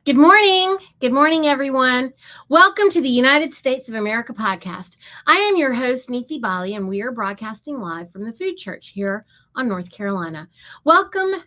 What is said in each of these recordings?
Good morning. Good morning, everyone. Welcome to the United States of America podcast. I am your host, Niti, and we are broadcasting live from the Food Church here on North Carolina. Welcome.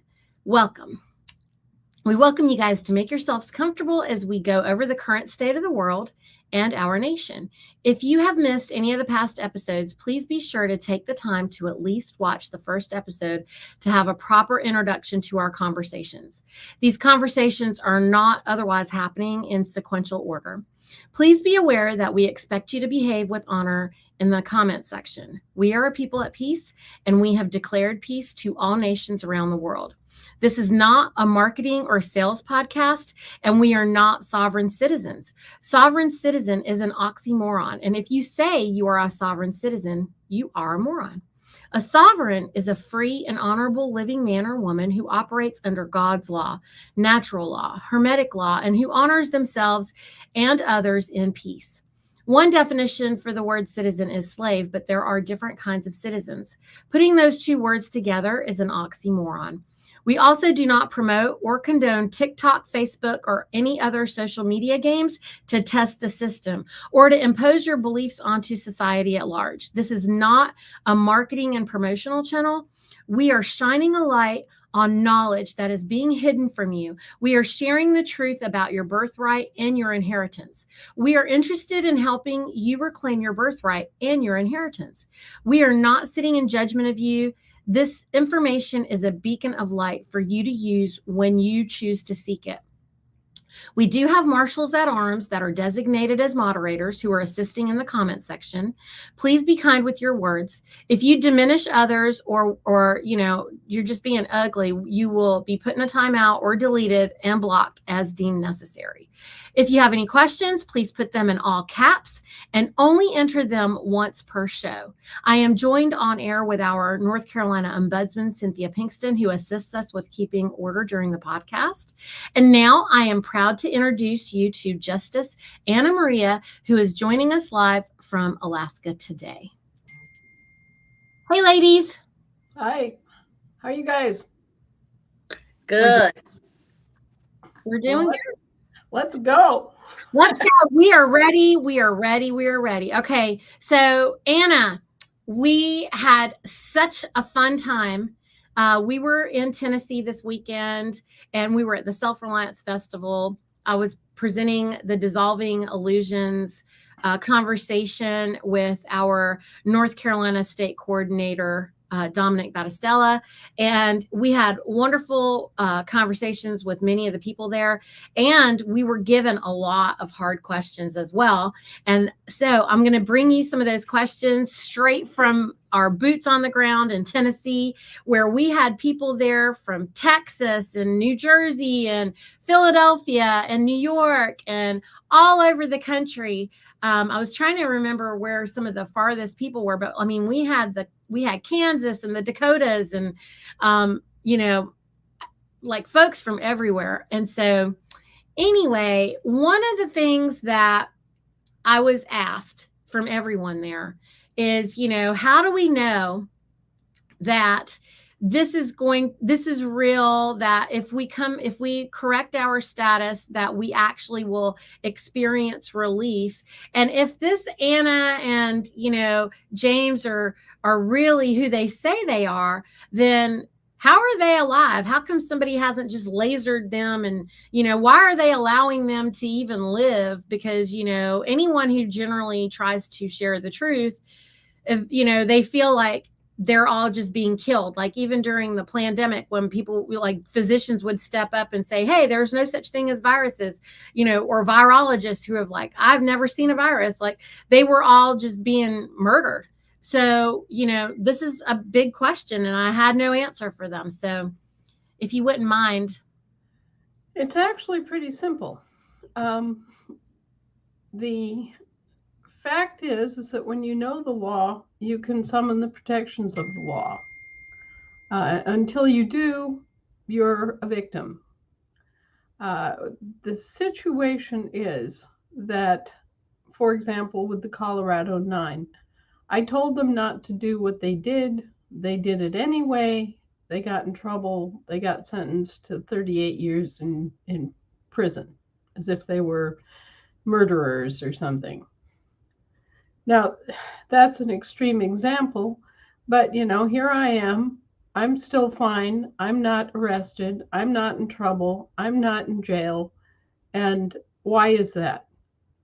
We welcome you guys to make yourselves comfortable as we go over the current state of the world and our nation. If you have missed any of the past episodes, please be sure to take the time to at least watch the first episode to have a proper introduction to our conversations. These conversations are not otherwise happening in sequential order. Please be aware that we expect you to behave with honor in the comment section. We are a people at peace, and we have declared peace to all nations around the world. This is not a marketing or sales podcast, and we are not sovereign citizens. Sovereign citizen is an oxymoron, and if you say you are a sovereign citizen, you are a moron. A sovereign is a free and honorable living man or woman who operates under God's law, natural law, hermetic law, and who honors themselves and others in peace. One definition for the word citizen is slave, but there are different kinds of citizens. Putting those two words together is an oxymoron. We also do not promote or condone TikTok, Facebook, or any other social media games to test the system or to impose your beliefs onto society at large. This is not a marketing and promotional channel. We are shining a light on knowledge that is being hidden from you. We are sharing the truth about your birthright and your inheritance. We are interested in helping you reclaim your birthright and your inheritance. We are not sitting in judgment of you. This information is a beacon of light for you to use when you choose to seek it. We do have marshals at arms that are designated as moderators who are assisting in the comment section. Please be kind with your words. If you diminish others or you're just being ugly, you will be put in a timeout or deleted and blocked as deemed necessary. If you have any questions, please put them in all caps and only enter them once per show. I am joined on air with our North Carolina Ombudsman, Cynthia Pinkston, who assists us with keeping order during the podcast. And now I am proud to introduce you to Justice Anna Maria, who is joining us live from Alaska today. Hey, ladies. Hi. How are you guys? Good. We're doing good. Let's go. Let's go. We are ready. We are ready. We are ready. Okay. So, Anna, we had such a fun time. We were in Tennessee this weekend, and we were at the Self-Reliance Festival. I was presenting the Dissolving Illusions conversation with our North Carolina State Coordinator, Dominic Battistella, and we had wonderful conversations with many of the people there, and we were given a lot of hard questions as well. And so I'm going to bring you some of those questions straight from our boots on the ground in Tennessee, where we had people there from Texas and New Jersey and Philadelphia and New York and all over the country. I was trying to remember where some of the farthest people were, but I mean, we had Kansas and the Dakotas and, like folks from everywhere. And so anyway, one of the things that I was asked from everyone there is, how do we know that this is real, that if we correct our status, that we actually will experience relief? And if this Anna and, James are really who they say they are, then how are they alive? How come somebody hasn't just lasered them? And, why are they allowing them to even live? Because, anyone who generally tries to share the truth, if, they feel like they're all just being killed. Like even during the pandemic, when people like physicians would step up and say, hey, there's no such thing as viruses, or virologists who have like, I've never seen a virus. Like they were all just being murdered. So, this is a big question and I had no answer for them. So if you wouldn't mind. It's actually pretty simple. The fact is that when you know the law, you can summon the protections of the law. Until you do, you're a victim. The situation is that, for example, with the Colorado 9, I told them not to do what they did. They did it anyway. They got in trouble. They got sentenced to 38 years in prison. as if they were murderers or something. Now, that's an extreme example, but here I am. I'm still fine. I'm not arrested. I'm not in trouble. I'm not in jail. And why is that?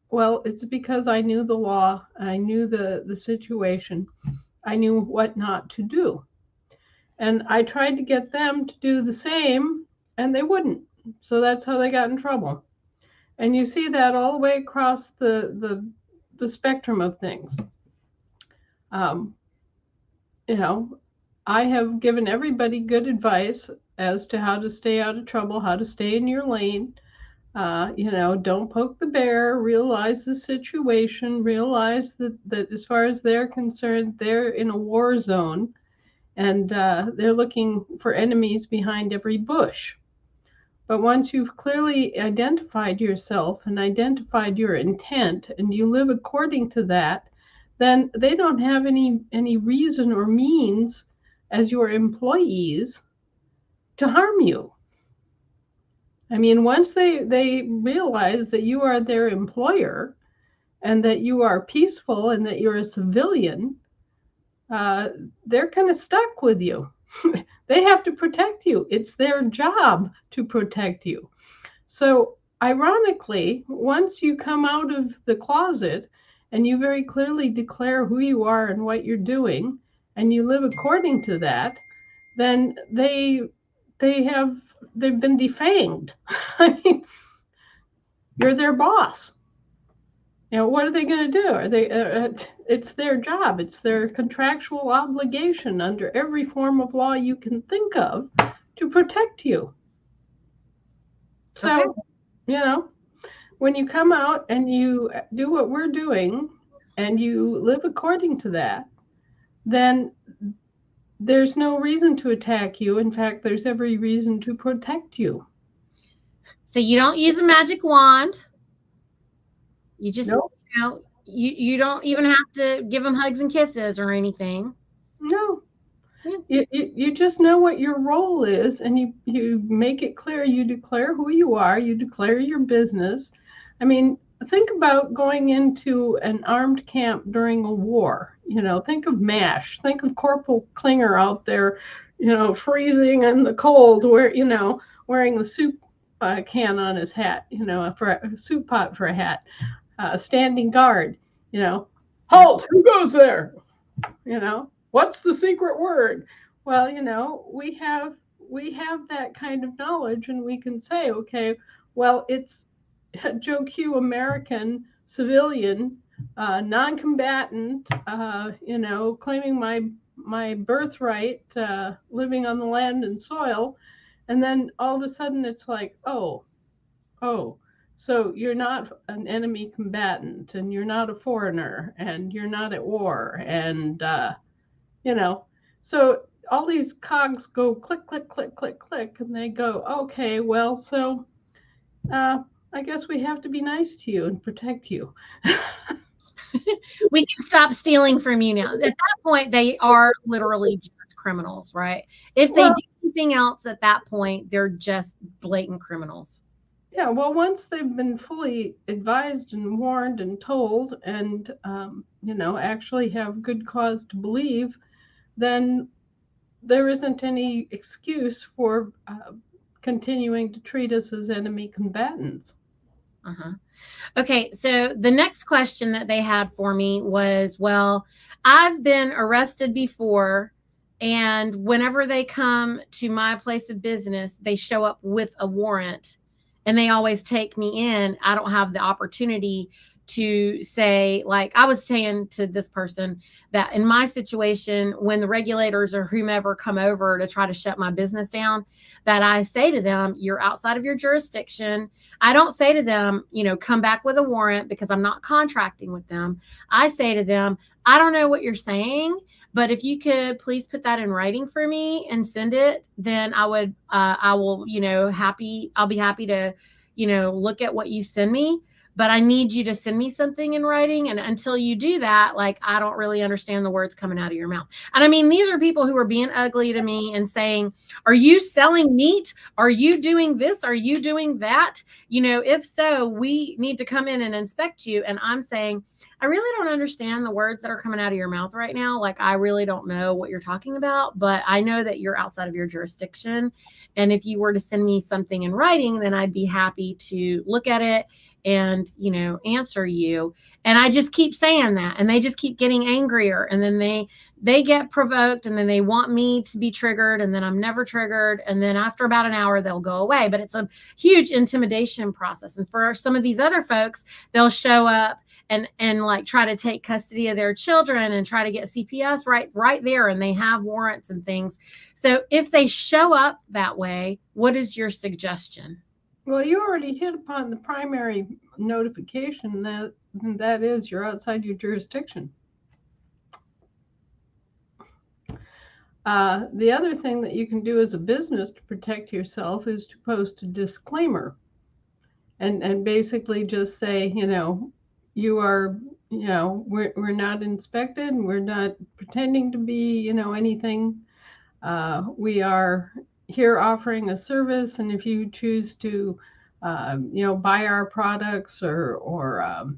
Well, it's because I knew the law. I knew the situation. I knew what not to do. And I tried to get them to do the same, and they wouldn't. So that's how they got in trouble. And you see that all the way across the spectrum of things. Um, I have given everybody good advice as to how to stay out of trouble, how to stay in your lane. Don't poke the bear, realize the situation, realize that as far as they're concerned, they're in a war zone, and they're looking for enemies behind every bush. But once you've clearly identified yourself and identified your intent, and you live according to that, then they don't have any reason or means as your employees to harm you. I mean, once they realize that you are their employer and that you are peaceful and that you're a civilian, they're kind of stuck with you. They have to protect you. It's their job to protect you. So ironically, once you come out of the closet and you very clearly declare who you are and what you're doing, and you live according to that, then they've been defanged. I mean, you're their boss. What are they going to do? Are they? It's their job. It's their contractual obligation under every form of law you can think of to protect you. So, when you come out and you do what we're doing and you live according to that, then there's no reason to attack you. In fact, there's every reason to protect you. So you don't use a magic wand. You just, nope. You don't even have to give them hugs and kisses or anything. No. Yeah. You just know what your role is, and you make it clear. You declare who you are. You declare your business. I mean, think about going into an armed camp during a war. Think of MASH. Think of Corporal Klinger out there, freezing in the cold, wearing the soup can on his hat, for a soup pot for a hat, standing guard. Halt! Who goes there? What's the secret word? Well, we have that kind of knowledge, and we can say, okay, well, it's Joe Q, American civilian, non-combatant, claiming my birthright, living on the land and soil, and then all of a sudden it's like, oh, so you're not an enemy combatant, and you're not a foreigner, and you're not at war, and so all these cogs go click, click, click, click, click, and they go, okay, well, so I guess we have to be nice to you and protect you. We can stop stealing from you now. At that point, they are literally just criminals, right? If they do anything else at that point, they're just blatant criminals. Yeah, well, once they've been fully advised and warned and told, and actually have good cause to believe, then there isn't any excuse for continuing to treat us as enemy combatants. Okay, so the next question that they had for me was, well, I've been arrested before, and whenever they come to my place of business, they show up with a warrant, and they always take me in. I don't have the opportunity to say, like I was saying to this person, that in my situation, when the regulators or whomever come over to try to shut my business down, that I say to them, you're outside of your jurisdiction. I don't say to them, come back with a warrant, because I'm not contracting with them. I say to them, I don't know what you're saying, but if you could please put that in writing for me and send it, then I will, I'll be happy to, look at what you send me. but I need you to send me something in writing. And until you do that, like, I don't really understand the words coming out of your mouth. And I mean, these are people who are being ugly to me and saying, are you selling meat? Are you doing this? Are you doing that? If so, we need to come in and inspect you. And I'm saying, I really don't understand the words that are coming out of your mouth right now. Like, I really don't know what you're talking about, but I know that you're outside of your jurisdiction. And if you were to send me something in writing, then I'd be happy to look at it and, answer you. And I just keep saying that, and they just keep getting angrier. And then they get provoked, and then they want me to be triggered, and then I'm never triggered. And then after about an hour, they'll go away. But it's a huge intimidation process. And for some of these other folks, they'll show up and like try to take custody of their children and try to get CPS right there. And they have warrants and things. So if they show up that way, what is your suggestion? Well, you already hit upon the primary notification, that is you're outside your jurisdiction. The other thing that you can do as a business to protect yourself is to post a disclaimer and basically just say, you are, we're not inspected, and we're not pretending to be, anything. We are here offering a service, and if you choose to, buy our products or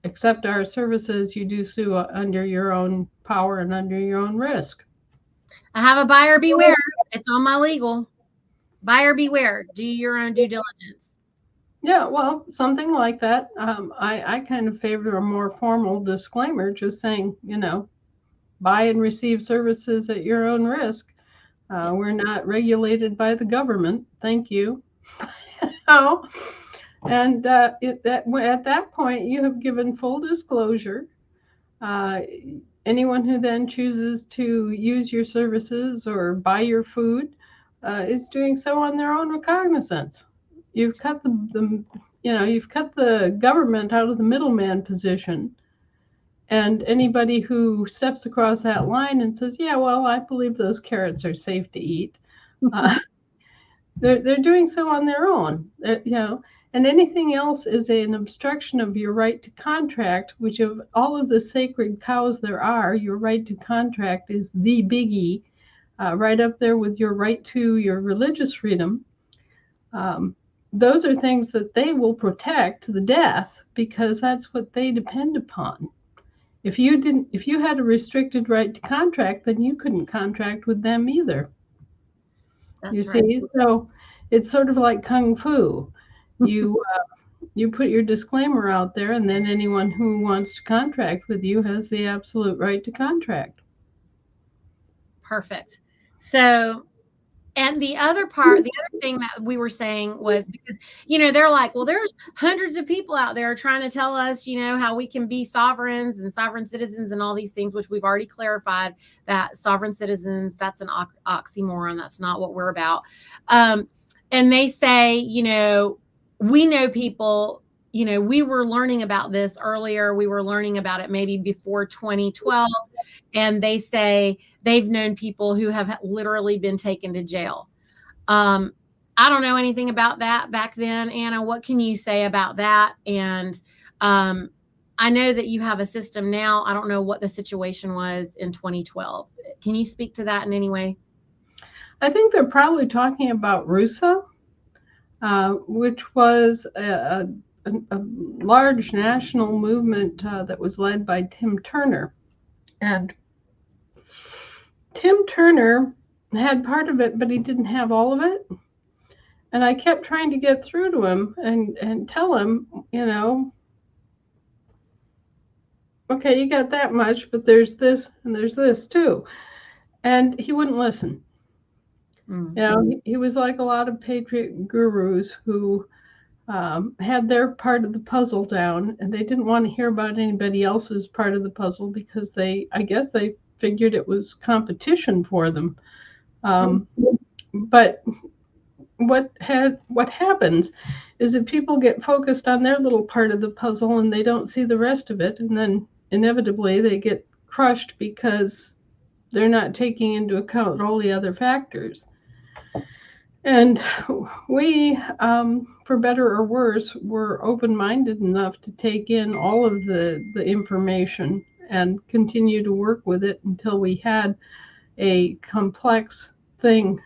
accept our services, you do so under your own power and under your own risk. I have a buyer beware. It's on my legal. Buyer beware. Do your own due diligence. Yeah, well, something like that. I kind of favor a more formal disclaimer, just saying, buy and receive services at your own risk. We're not regulated by the government. Thank you. And at that point, you have given full disclosure. Anyone who then chooses to use your services or buy your food is doing so on their own recognizance. You've cut you've cut the government out of the middleman position. And anybody who steps across that line and says, yeah, well, I believe those carrots are safe to eat, they're doing so on their own, and anything else is an obstruction of your right to contract, which of all of the sacred cows there are, your right to contract is the biggie, right up there with your right to your religious freedom. Those are things that they will protect to the death because that's what they depend upon. If you had a restricted right to contract, then you couldn't contract with them either. That's right. See, so it's sort of like kung fu. You put your disclaimer out there, and then anyone who wants to contract with you has the absolute right to contract. Perfect. So, and the other thing that we were saying was because, they're like, well, there's hundreds of people out there trying to tell us, how we can be sovereigns and sovereign citizens and all these things, which we've already clarified that sovereign citizens, that's an oxymoron. That's not what we're about. And they say, we know people, we were learning about this earlier. We were learning about it maybe before 2012. And they say they've known people who have literally been taken to jail. I don't know anything about that back then. Anna, what can you say about that? And I know that you have a system now. I don't know what the situation was in 2012. Can you speak to that in any way? I think they're probably talking about RUSA, which was a large national movement that was led by Tim Turner. And Tim Turner had part of it, but he didn't have all of it. And I kept trying to get through to him and tell him, okay, you got that much, but there's this and there's this too. And he wouldn't listen. Mm-hmm. He was like a lot of patriot gurus who had their part of the puzzle down, and they didn't want to hear about anybody else's part of the puzzle because I guess they figured it was competition for them. But what happens is that people get focused on their little part of the puzzle and they don't see the rest of it, and then inevitably they get crushed because they're not taking into account all the other factors. And we, for better or worse, were open-minded enough to take in all of the information and continue to work with it until we had a complex thing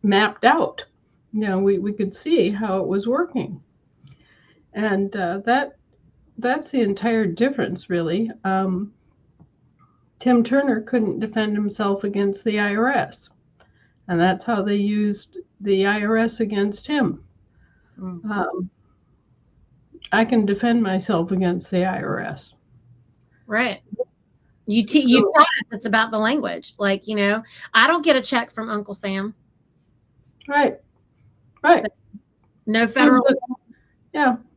mapped out. We could see how it was working. And that's the entire difference, really. Tim Turner couldn't defend himself against the IRS, and that's how they used the IRS against him. Um, I can defend myself against the IRS. Right. You taught us it's about the language. Like, I don't get a check from Uncle Sam. Right. So, no federal.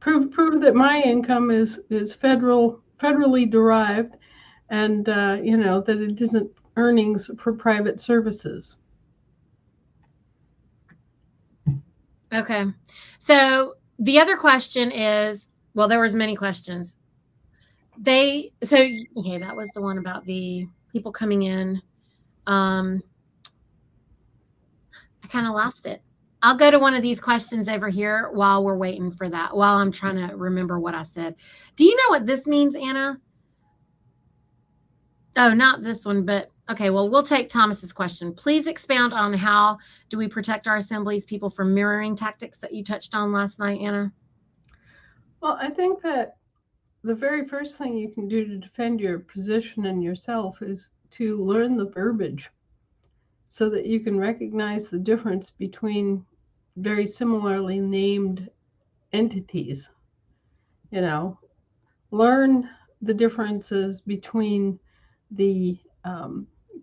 Prove that my income is federally derived, and that it isn't earnings for private services. Okay. So the other question is, well, there was many questions. Okay, that was the one about the people coming in. I kind of lost it. I'll go to one of these questions over here while we're waiting for that, while I'm trying to remember what I said. Do you know what this means, Anna? Oh, not this one, but okay, well, we'll take Thomas's question. Please expound on how do we protect our assemblies people from mirroring tactics that you touched on last night, Anna? Well, I think that the very first thing you can do to defend your position and yourself is to learn the verbiage so that you can recognize the difference between very similarly named entities. Learn the differences between the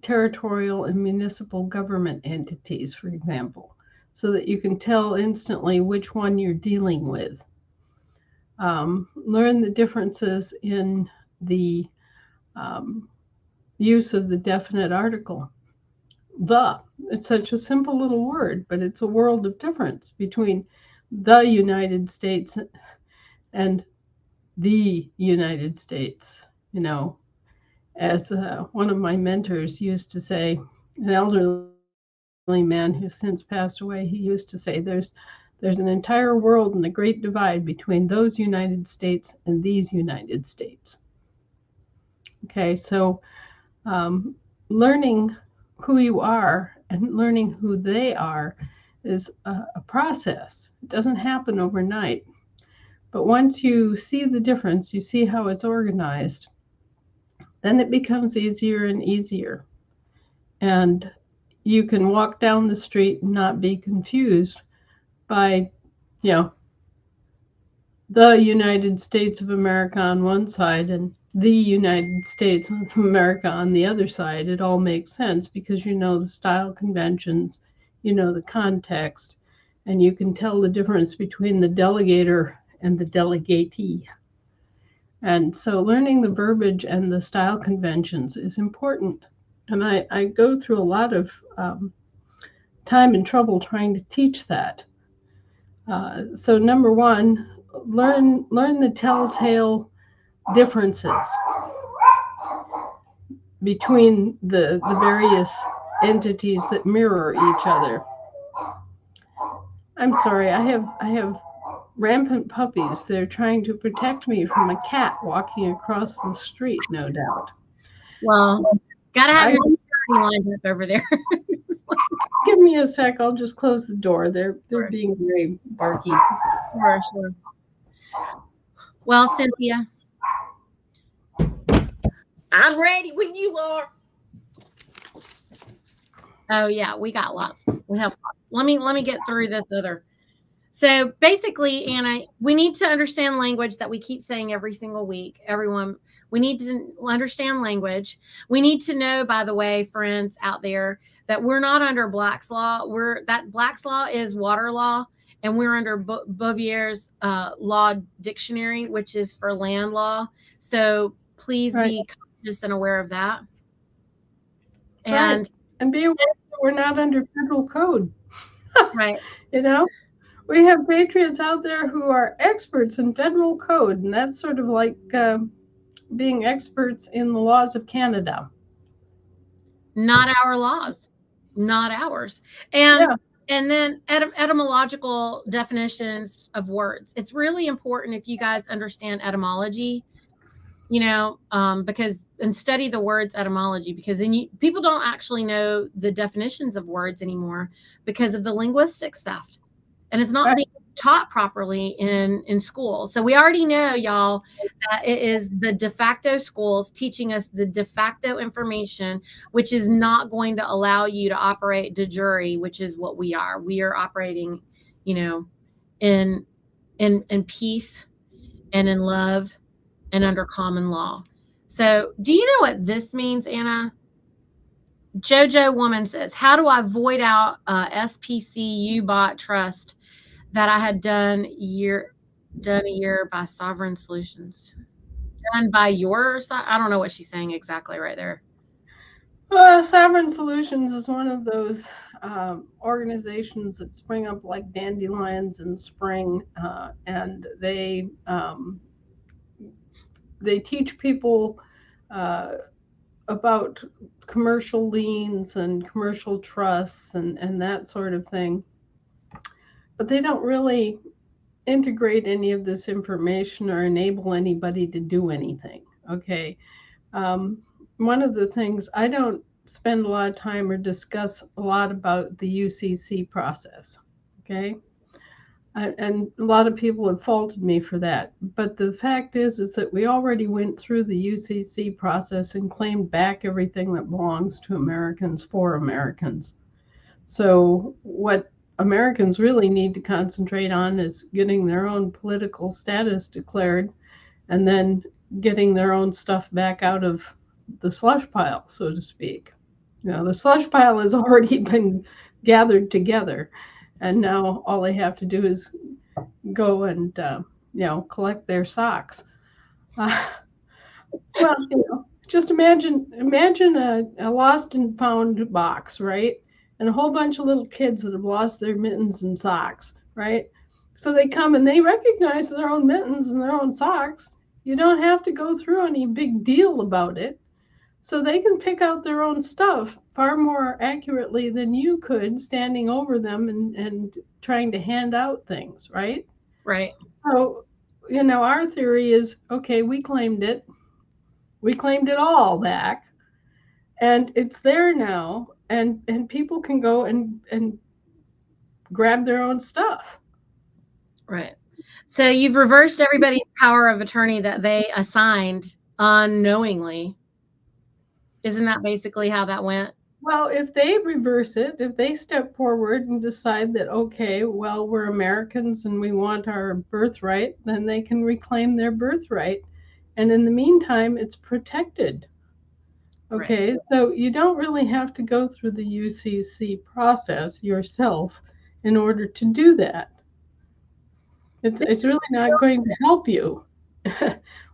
territorial and municipal government entities, for example, so that you can tell instantly which one you're dealing with. Learn the differences in the use of the definite article. It's such a simple little word, but it's a world of difference between the United States and the United States. As one of my mentors used to say, an elderly man who's since passed away, he used to say, there's an entire world and a great divide between those United States and these United States. Okay, so learning who you are and learning who they are is a process. It doesn't happen overnight. But once you see the difference, you see how it's organized, then it becomes easier and easier. And you can walk down the street and not be confused by, the United States of America on one side and the United States of America on the other side. It all makes sense because you know the style conventions, you know the context, and you can tell the difference between the delegator and the delegatee. And so learning the verbiage and the style conventions is important. And I go through a lot of time and trouble trying to teach that. So number one, learn the telltale differences between the various entities that mirror each other. I'm sorry, I have rampant puppies. They're trying to protect me from a cat walking across the street, no doubt. Well, gotta have your security lined up over there. Give me a sec. I'll just close the door. They're being very barky. Sure. Well, Cynthia, I'm ready when you are. Oh yeah, we got lots. We have lots. Let me get through this other. So basically, Anna, we need to understand language that we keep saying every single week. Everyone, we need to understand language. We need to know, by the way, friends out there, that we're not under Black's law. Black's law is water law, and we're under Bouvier's law dictionary, which is for land law. So please be conscious and aware of that. And be aware that we're not under federal code. Right. We have patriots out there who are experts in federal code, and that's sort of like being experts in the laws of Canada. Not our laws, not ours. And And then etymological definitions of words. It's really important if you guys understand etymology, because and study the words etymology, because then people don't actually know the definitions of words anymore because of the linguistics theft, and it's not being taught properly in school. So we already know, y'all, that it is the de facto schools teaching us the de facto information, which is not going to allow you to operate de jure, which is what we are. We are operating, in peace and in love and under common law. So do you know what this means, Anna? Jojo Woman says, how do I void out SPC bot trust that I had done a year by Sovereign Solutions? Done by I don't know what she's saying exactly right there. Sovereign Solutions is one of those organizations that spring up like dandelions in spring, and they teach people about commercial liens and commercial trusts and that sort of thing. But they don't really integrate any of this information or enable anybody to do anything. Okay. One of the things, I don't spend a lot of time or discuss a lot about the UCC process. Okay. And a lot of people have faulted me for that. But the fact is that we already went through the UCC process and claimed back everything that belongs to Americans for Americans. So what Americans really need to concentrate on is getting their own political status declared and then getting their own stuff back out of the slush pile, so to speak. The slush pile has already been gathered together, and now all they have to do is go and collect their socks. Just imagine a lost and found box, right? And a whole bunch of little kids that have lost their mittens and socks, right? So they come and they recognize their own mittens and their own socks. You don't have to go through any big deal about it. So they can pick out their own stuff far more accurately than you could standing over them and trying to hand out things, right? Right. So, our theory is, okay, we claimed it. We claimed it all back. And it's there now. And people can go and grab their own stuff. Right. So you've reversed everybody's power of attorney that they assigned unknowingly. Isn't that basically how that went? Well, if they reverse it, if they step forward and decide that, okay, well, we're Americans and we want our birthright, then they can reclaim their birthright. And in the meantime, it's protected. Okay, right. So you don't really have to go through the UCC process yourself in order to do that. It's really not going to help you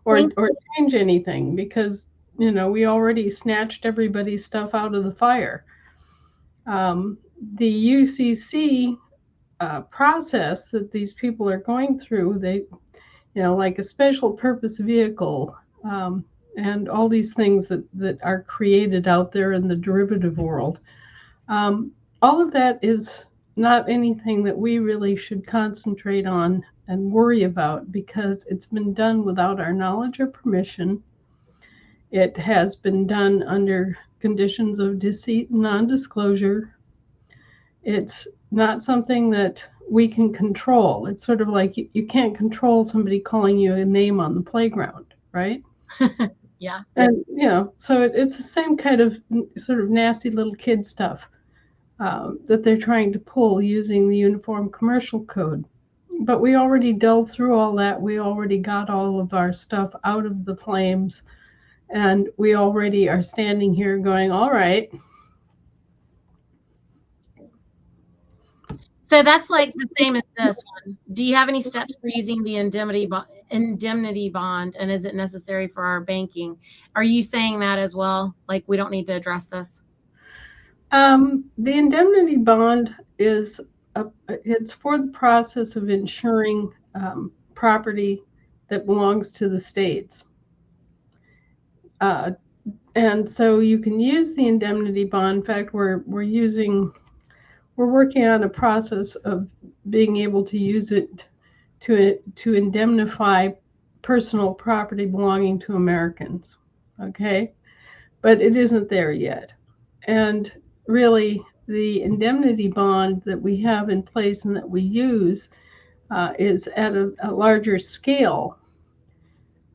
or change anything because we already snatched everybody's stuff out of the fire. The UCC process that these people are going through, they, like a special purpose vehicle, and all these things that are created out there in the derivative world. All of that is not anything that we really should concentrate on and worry about because it's been done without our knowledge or permission. It has been done under conditions of deceit and non-disclosure. It's not something that we can control. It's sort of like you can't control somebody calling you a name on the playground, right? Yeah. And, so it's the same kind of sort of nasty little kid stuff that they're trying to pull using the Uniform Commercial Code. But we already delved through all that. We already got all of our stuff out of the flames. And we already are standing here going, all right. So that's like the same as this one. Do you have any steps for using the indemnity bond? And is it necessary for our banking? Are you saying that as well? Like we don't need to address this? The indemnity bond is it's for the process of insuring property that belongs to the states. And so you can use the indemnity bond. In fact, we're using we're working on a process of being able to use it to indemnify personal property belonging to Americans. Okay, but it isn't there yet. And really, the indemnity bond that we have in place and that we use is at a larger scale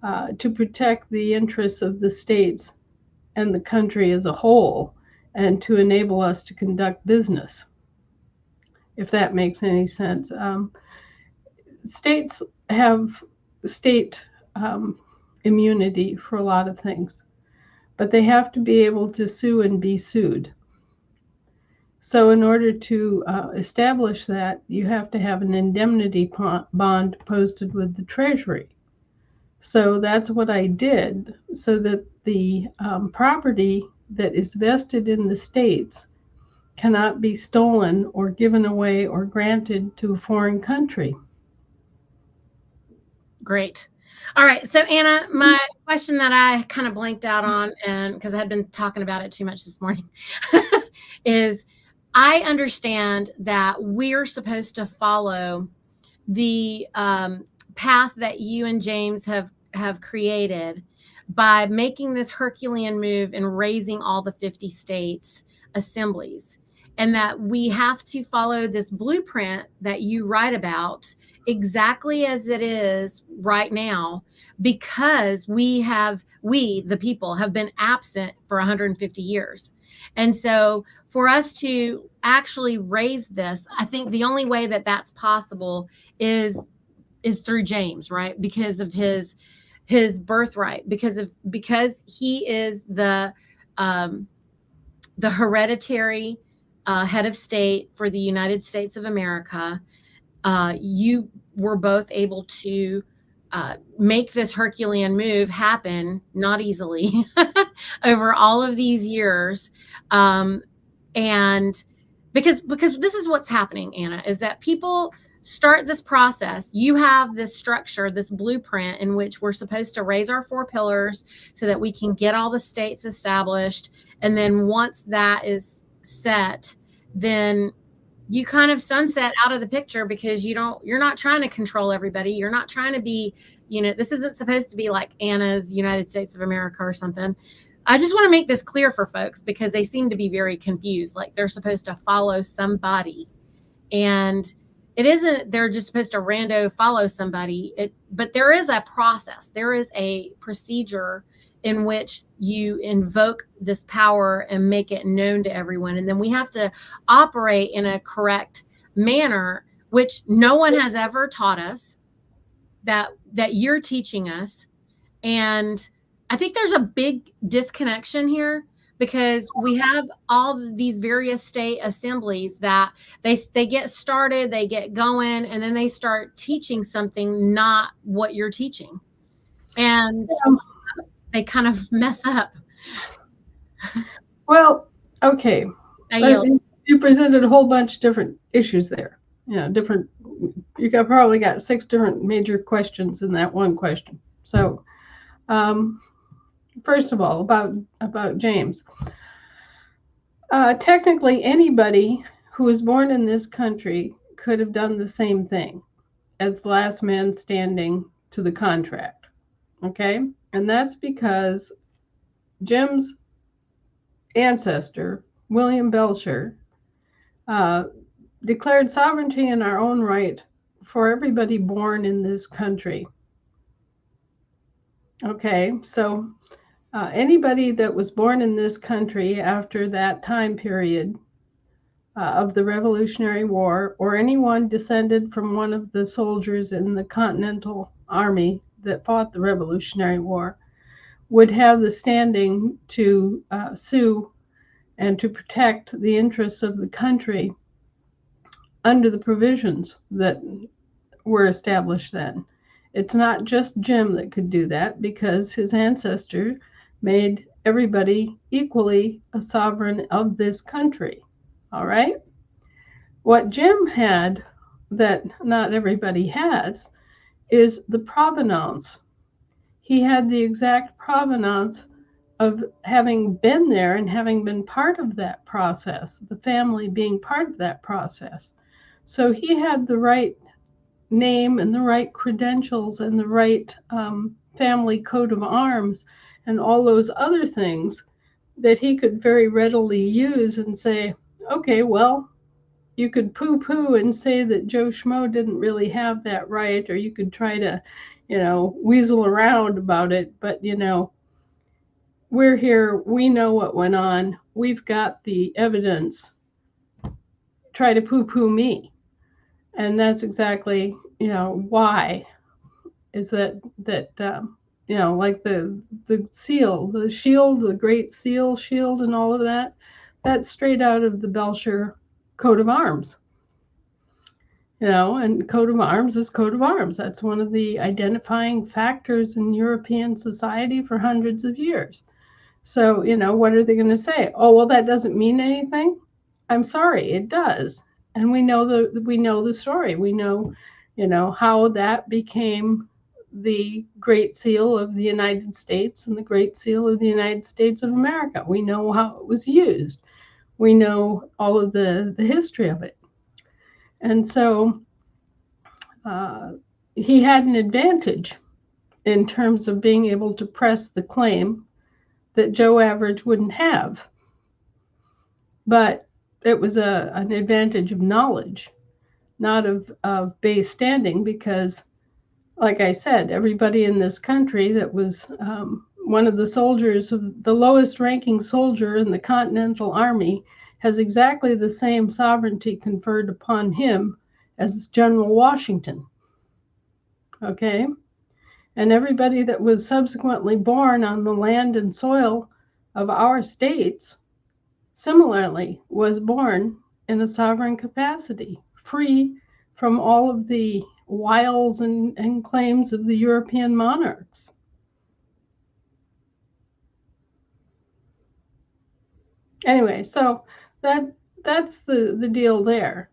to protect the interests of the states and the country as a whole, and to enable us to conduct business, if that makes any sense. States have state immunity for a lot of things, but they have to be able to sue and be sued. So in order to establish that, you have to have an indemnity bond posted with the Treasury. So that's what I did, so that the property that is vested in the states cannot be stolen or given away or granted to a foreign country. Great. All right. So Anna, my question that I kind of blanked out on, and because I had been talking about it too much this morning, is I understand that we're supposed to follow the path that you and James have created by making this Herculean move and raising all the 50 states assemblies, and that we have to follow this blueprint that you write about exactly as it is right now, because we, the people, have been absent for 150 years. And so for us to actually raise this, I think the only way that that's possible is through James, right? Because of his birthright, because he is the hereditary head of state for the United States of America. You were both able to make this Herculean move happen, not easily, over all of these years. And because this is what's happening, Anna, is that people start this process. You have this structure, this blueprint in which we're supposed to raise our 4 pillars so that we can get all the states established. And then once that is set, then you kind of sunset out of the picture, because you're not trying to control everybody. You're not trying to be, this isn't supposed to be like Anna's United States of America or something. I just want to make this clear for folks, because they seem to be very confused. Like they're supposed to follow somebody, and it isn't, they're just supposed to rando follow somebody. But there is a process. There is a procedure in which you invoke this power and make it known to everyone. And then we have to operate in a correct manner, which no one has ever taught us, that you're teaching us. And I think there's a big disconnection here, because we have all these various state assemblies that they get started, they get going, and then they start teaching something not what you're teaching. And they kind of mess up. Well, okay. You presented a whole bunch of different issues there. You probably got 6 different major questions in that one question. So, first of all, about James. Technically, anybody who was born in this country could have done the same thing as the last man standing to the contract. Okay? And that's because Jim's ancestor, William Belcher, declared sovereignty in our own right for everybody born in this country. Okay, so anybody that was born in this country after that time period of the Revolutionary War, or anyone descended from one of the soldiers in the Continental Army that fought the Revolutionary War, would have the standing to sue and to protect the interests of the country under the provisions that were established then. It's not just Jim that could do that, because his ancestor made everybody equally a sovereign of this country. All right? What Jim had that not everybody has is the provenance. He had the exact provenance of having been there and having been part of that process, the family being part of that process. So he had the right name and the right credentials and the right family coat of arms and all those other things that he could very readily use and say, okay, well, you could poo-poo and say that Joe Schmo didn't really have that right, or you could try to, weasel around about it. But, we're here. We know what went on. We've got the evidence. Try to poo-poo me. And that's exactly, why is that, like the seal, the shield, the great seal shield and all of that, that's straight out of the Belcher coat of arms. And coat of arms is coat of arms. That's one of the identifying factors in European society for hundreds of years. So, what are they going to say? Oh, well, that doesn't mean anything. I'm sorry, it does. And we know the story. We know, how that became the Great Seal of the United States and the Great Seal of the United States of America. We know how it was used. We know all of the history of it. And so he had an advantage in terms of being able to press the claim that Joe Average wouldn't have. But it was an advantage of knowledge, not of base standing, because, like I said, everybody in this country that was one of the soldiers, the lowest ranking soldier in the Continental Army, has exactly the same sovereignty conferred upon him as General Washington. Okay? And everybody that was subsequently born on the land and soil of our states similarly was born in a sovereign capacity, free from all of the wiles and claims of the European monarchs. Anyway, so that's the deal there.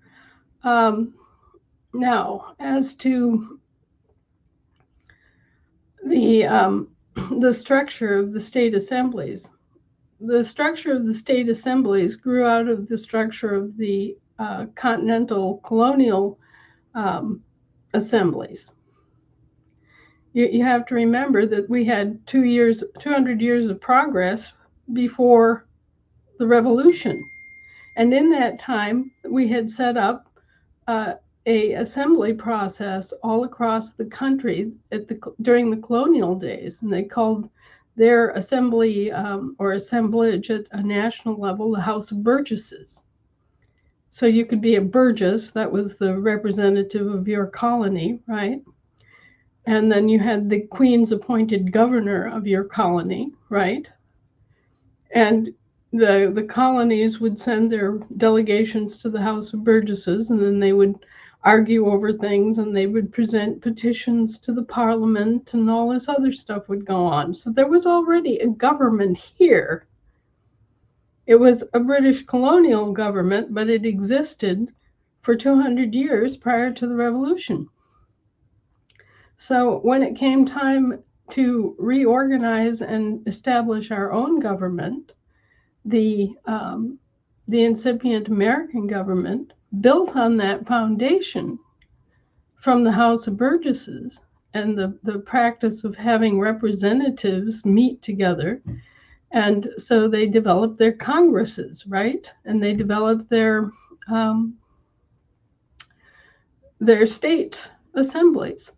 Now, as to the structure of the state assemblies, the structure of the state assemblies grew out of the structure of the continental colonial assemblies. You have to remember that we had 200 years of progress before the revolution. And in that time, we had set up a assembly process all across the country during the colonial days. And they called their assembly or assemblage at a national level the House of Burgesses. So you could be a Burgess, that was the representative of your colony, right? And then you had the Queen's appointed governor of your colony, right? And the colonies would send their delegations to the House of Burgesses, and then they would argue over things, and they would present petitions to the Parliament, and all this other stuff would go on. So there was already a government here. It was a British colonial government, but it existed for 200 years prior to the Revolution. So when it came time to reorganize and establish our own government, the incipient American government built on that foundation from the House of Burgesses and the practice of having representatives meet together. And so they developed their congresses, right? And they developed their state assemblies.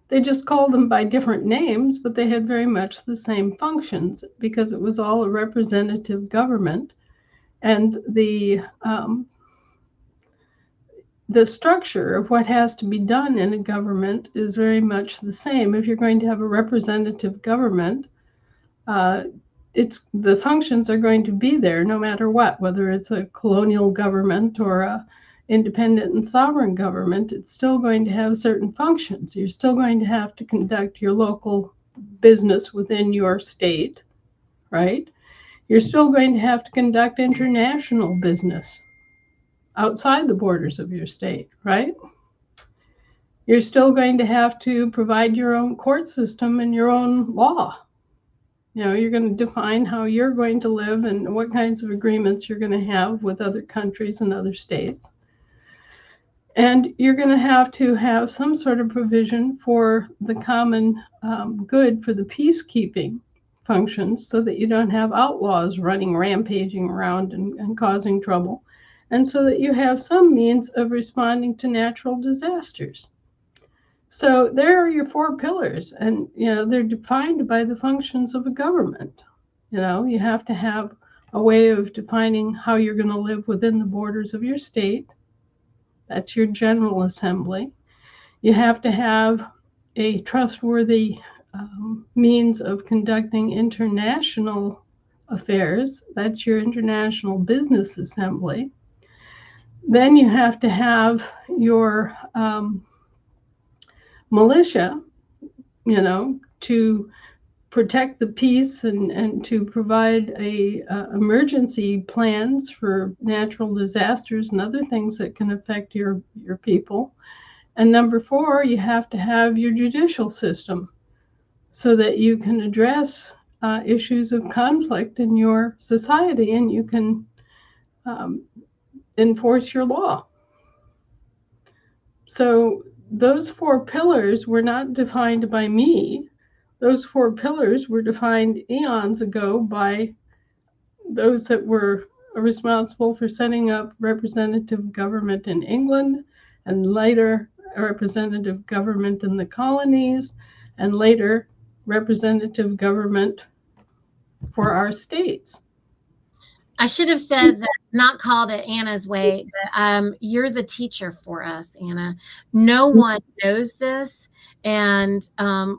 They just called them by different names, but they had very much the same functions because it was all a representative government. And the structure of what has to be done in a government is very much the same. If you're going to have a representative government, the functions are going to be there no matter what, whether it's a colonial government or a independent and sovereign government. It's still going to have certain functions. You're still going to have to conduct your local business within your state, right? You're still going to have to conduct international business outside the borders of your state, right? You're still going to have to provide your own court system and your own law. You're going to define how you're going to live and what kinds of agreements you're going to have with other countries and other states. And you're going to have some sort of provision for the common good for the peacekeeping functions so that you don't have outlaws running rampaging around and causing trouble, and so that you have some means of responding to natural disasters. So there are your four pillars, and they're defined by the functions of a government. You have to have a way of defining how you're going to live within the borders of your state. That's your General Assembly. You have to have a trustworthy means of conducting international affairs. That's your International Business Assembly. Then you have to have your militia, to protect the peace and to provide emergency plans for natural disasters and other things that can affect your people. And number 4, you have to have your judicial system so that you can address issues of conflict in your society and you can enforce your law. So those 4 pillars were not defined by me. Those 4 pillars were defined eons ago by those that were responsible for setting up representative government in England, and later representative government in the colonies, and later representative government for our states. I should have said that, not called it Anna's way, but you're the teacher for us, Anna. No one knows this. And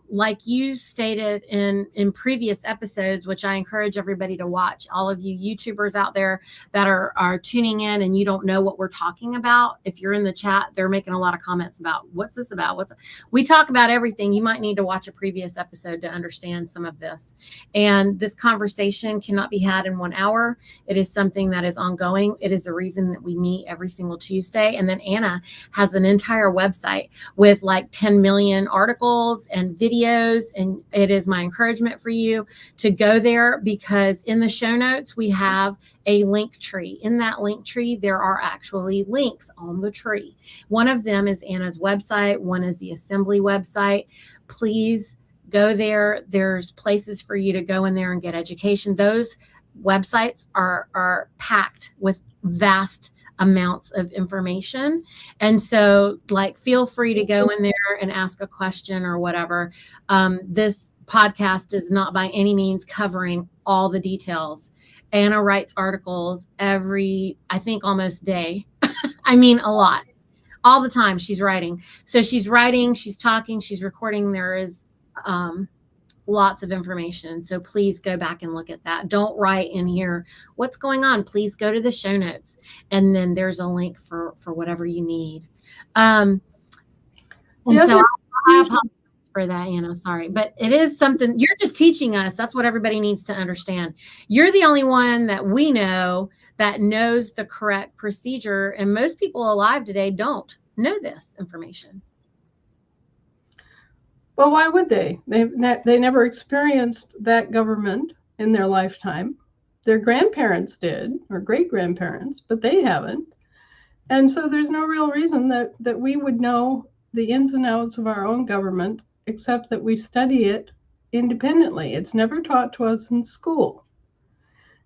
like you stated in previous episodes, which I encourage everybody to watch, all of you YouTubers out there that are tuning in and you don't know what we're talking about, if you're in the chat, they're making a lot of comments about what's this about? We talk about everything. You might need to watch a previous episode to understand some of this. And this conversation cannot be had in 1 hour. It is something that is ongoing. It is the reason that we meet every single Tuesday. And then Anna has an entire website with like 10 million articles and videos. And it is my encouragement for you to go there, because in the show notes, we have a link tree. In that link tree, there are actually links on the tree. One of them is Anna's website. One is the Assembly website. Please go there. There's places for you to go in there and get education. Those websites are packed with vast amounts of information. And so feel free to go in there and ask a question or whatever. This podcast is not by any means covering all the details. Anna writes articles every, I think, almost day. I mean, a lot. All the time she's writing. So she's writing, she's talking, she's recording. There is lots of information. So please go back and look at that. Don't write in here what's going on. Please go to the show notes. And then there's a link for whatever you need. I apologize for that, Anna. Sorry. But it is something you're just teaching us. That's what everybody needs to understand. You're the only one that we know that knows the correct procedure. And most people alive today don't know this information. Well, why would they? They never experienced that government in their lifetime. Their grandparents did, or great-grandparents, but they haven't. And so there's no real reason that we would know the ins and outs of our own government, except that we study it independently. It's never taught to us in school.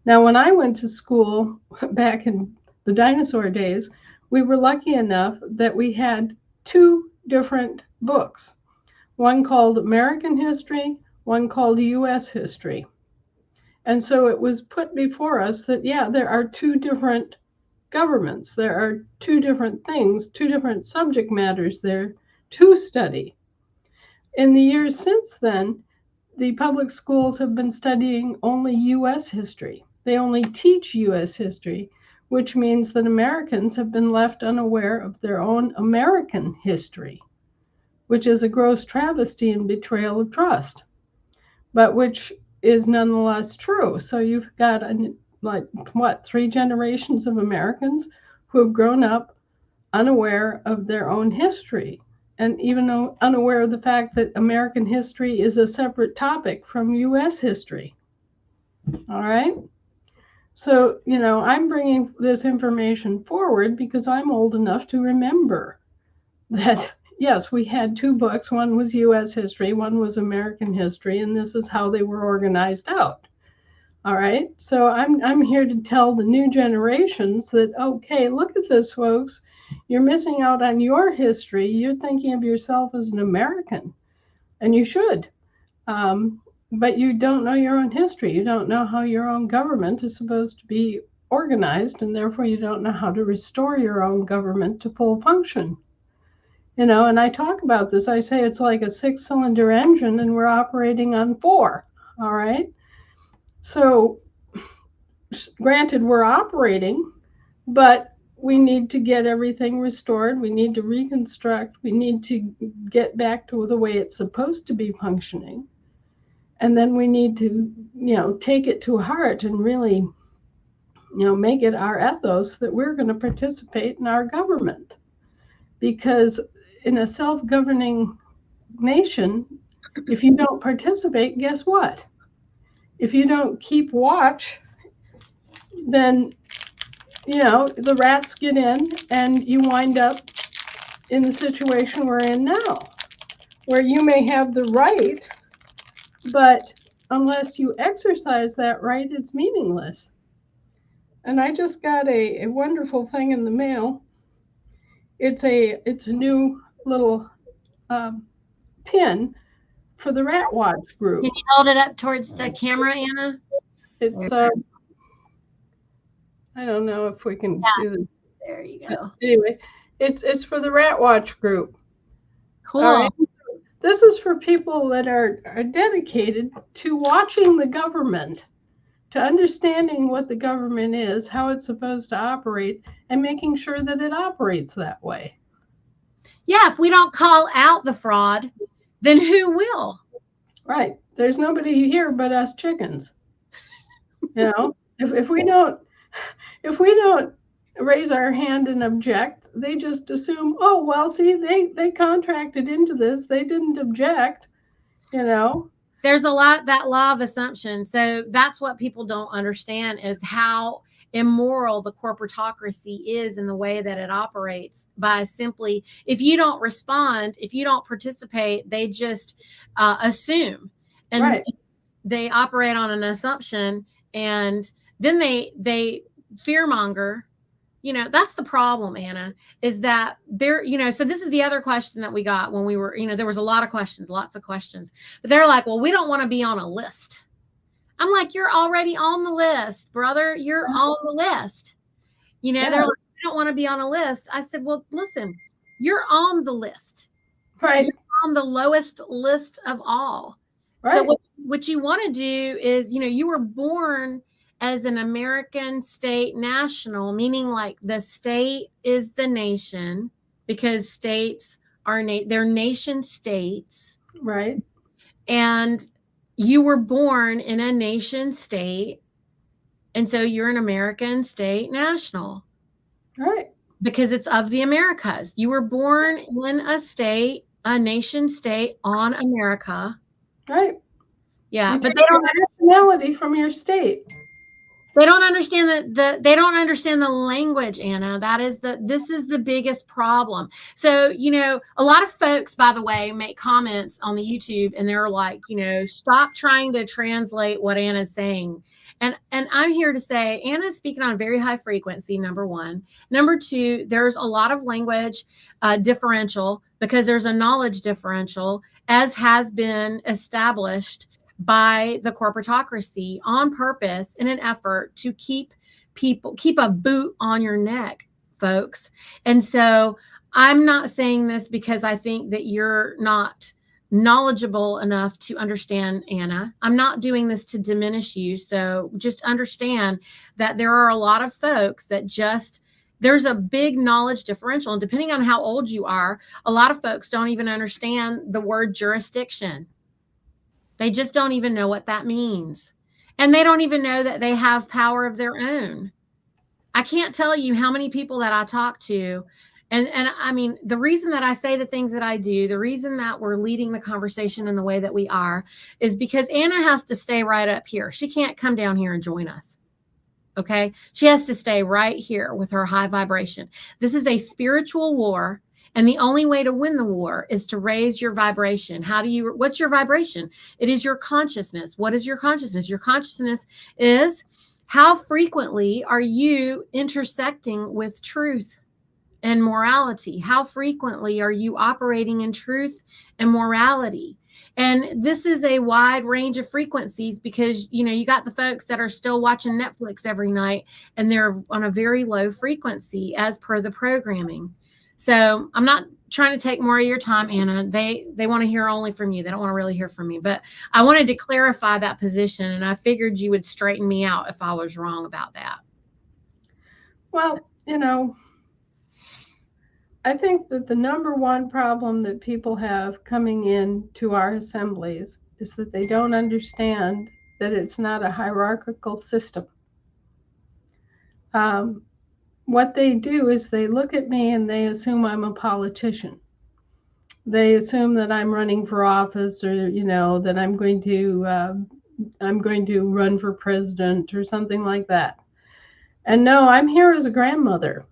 Now, when I went to school back in the dinosaur days, we were lucky enough that we had 2 different books. One called American History, one called U.S. History. And so it was put before us that, there are 2 different governments. There are 2 different things, 2 different subject matters there to study. In the years since then, the public schools have been studying only U.S. history. They only teach U.S. history, which means that Americans have been left unaware of their own American history, which is a gross travesty and betrayal of trust, but which is nonetheless true. So you've got 3 generations of Americans who have grown up unaware of their own history, and even unaware of the fact that American history is a separate topic from U.S. history. All right. So, I'm bringing this information forward because I'm old enough to remember that, yes, we had two books. One was U.S. history, one was American history, and this is how they were organized out. All right. So I'm here to tell the new generations that, okay, look at this, folks. You're missing out on your history. You're thinking of yourself as an American, and you should. Um, but you don't know your own history. You don't know how your own government is supposed to be organized, and therefore you don't know how to restore your own government to full function. And I talk about this. I say it's like a 6-cylinder engine, and we're operating on 4. All right. So, granted, we're operating, but we need to get everything restored. We need to reconstruct. We need to get back to the way it's supposed to be functioning. And then we need to, take it to heart and really, make it our ethos that we're going to participate in our government. Because in a self-governing nation, if you don't participate, guess what? If you don't keep watch, then, the rats get in and you wind up in the situation we're in now, where you may have the right, but unless you exercise that right, it's meaningless. And I just got a wonderful thing in the mail. It's a new little pin for the Rat Watch group. Can you hold it up towards the camera, Anna? It's I don't know if we can do this. There you go. Anyway, it's for the Rat Watch group. Cool. All right. This is for people that are dedicated to watching the government, to understanding what the government is, how it's supposed to operate, and making sure that it operates that way. Yeah, if we don't call out the fraud, then who will? Right. There's nobody here but us chickens. If we don't raise our hand and object, they just assume, oh, well, see, they contracted into this. They didn't object, There's that law of assumption. So that's what people don't understand is how immoral the corporatocracy is in the way that it operates by simply, if you don't respond, if you don't participate, they just assume. And right. They operate on an assumption, and then they fearmonger. That's the problem, Anna, is that there, so this is the other question that we got when we were, there was a lot of questions, lots of questions, but they're like, well, we don't want to be on a list. I'm like, you're already on the list, brother. You're on the list. Yeah. They're like, we don't want to be on a list. I said, well, listen, you're on the list. Right. You're on the lowest list of all. Right. So what you want to do is, you were born as an American state national, meaning like the state is the nation, because states are they're nation states. Right. And you were born in a nation state. And so you're an American state national. Right. Because it's of the Americas. You were born in a state, a nation state on America. Right. Yeah. But they don't nationality from your state. They don't understand they don't understand the language, Anna. This is the biggest problem. So, a lot of folks, by the way, make comments on the YouTube and they're like, stop trying to translate what Anna's saying. And I'm here to say Anna's speaking on a very high frequency, number one. Number two, there's a lot of language differential because there's a knowledge differential, as has been established by the corporatocracy on purpose in an effort to keep a boot on your neck, folks. And so I'm not saying this because I think that you're not knowledgeable enough to understand, Anna. I'm not doing this to diminish you. So just understand that there are a lot of folks that there's a big knowledge differential. And depending on how old you are, a lot of folks don't even understand the word jurisdiction. They just don't even know what that means. And they don't even know that they have power of their own. I can't tell you how many people that I talk to, And I mean, the reason that I say the things that I do, the reason that we're leading the conversation in the way that we are, is because Anna has to stay right up here. She can't come down here and join us. Okay. She has to stay right here with her high vibration. This is a spiritual war. And the only way to win the war is to raise your vibration. What's your vibration? It is your consciousness. What is your consciousness? Your consciousness is how frequently are you intersecting with truth and morality? How frequently are you operating in truth and morality? And this is a wide range of frequencies because, you got the folks that are still watching Netflix every night and they're on a very low frequency as per the programming. So I'm not trying to take more of your time, Anna. They want to hear only from you. They don't want to really hear from me. But I wanted to clarify that position, and I figured you would straighten me out if I was wrong about that. Well, I think that the number one problem that people have coming in to our assemblies is that they don't understand that it's not a hierarchical system. What they do is they look at me and they assume I'm a politician. They assume that I'm running for office, or that I'm going to run for president or something like that. And no, I'm here as a grandmother.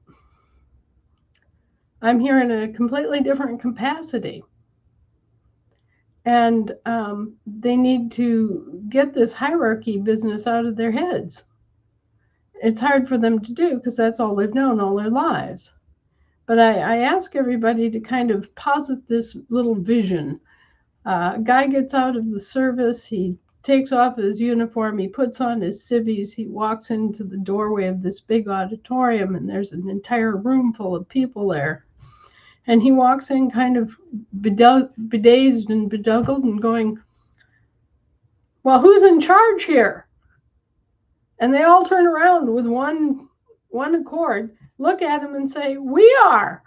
I'm here in a completely different capacity. And they need to get this hierarchy business out of their heads. It's hard for them to do because that's all they've known all their lives. But I ask everybody to kind of posit this little vision. A guy gets out of the service, he takes off his uniform, he puts on his civvies, he walks into the doorway of this big auditorium, and there's an entire room full of people there. And he walks in kind of bedazed and beduggled and going, well, who's in charge here? And they all turn around with one accord, look at him and say, we are.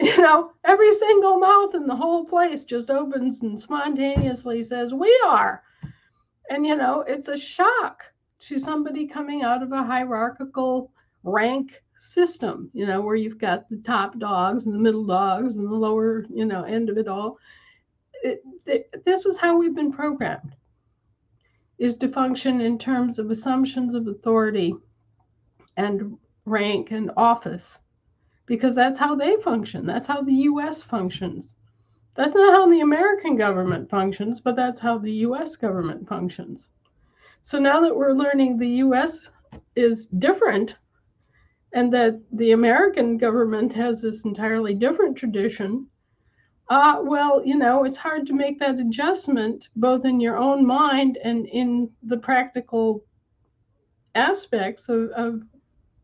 Every single mouth in the whole place just opens and spontaneously says, we are. And, it's a shock to somebody coming out of a hierarchical rank system, where you've got the top dogs and the middle dogs and the lower, end of it all. This is how we've been programmed, is to function in terms of assumptions of authority and rank and office, because that's how they function. That's how the U.S. functions. That's not how the American government functions, but that's how the U.S. government functions. So now that we're learning the U.S. is different, and that the American government has this entirely different tradition, it's hard to make that adjustment both in your own mind and in the practical aspects of